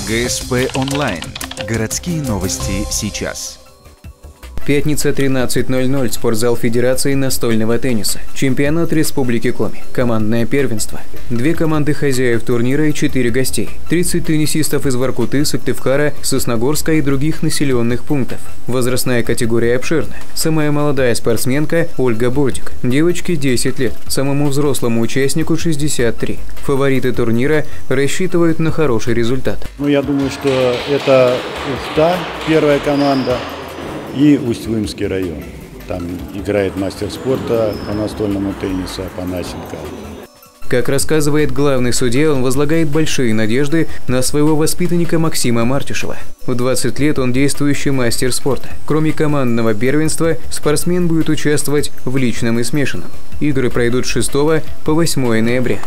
ГСП онлайн. Городские новости сейчас. Пятница, 13:00. Спортзал Федерации настольного тенниса. Чемпионат Республики Коми. Командное первенство. 2 команды хозяев турнира и 4 гостей. 30 теннисистов из Воркуты, Сыктывкара, Сосногорска и других населенных пунктов. Возрастная категория обширна. Самая молодая спортсменка – Ольга Бордик. Девочке 10 лет. Самому взрослому участнику 63. Фавориты турнира рассчитывают на хороший результат. Я думаю, что это Ухта, первая команда, и Усть-Лымский район. Там играет мастер спорта по настольному теннису Апанасенко. Как рассказывает главный судья, он возлагает большие надежды на своего воспитанника Максима Мартишева. В 20 лет он действующий мастер спорта. Кроме командного первенства, спортсмен будет участвовать в личном и смешанном. Игры пройдут с 6 по 8 ноября.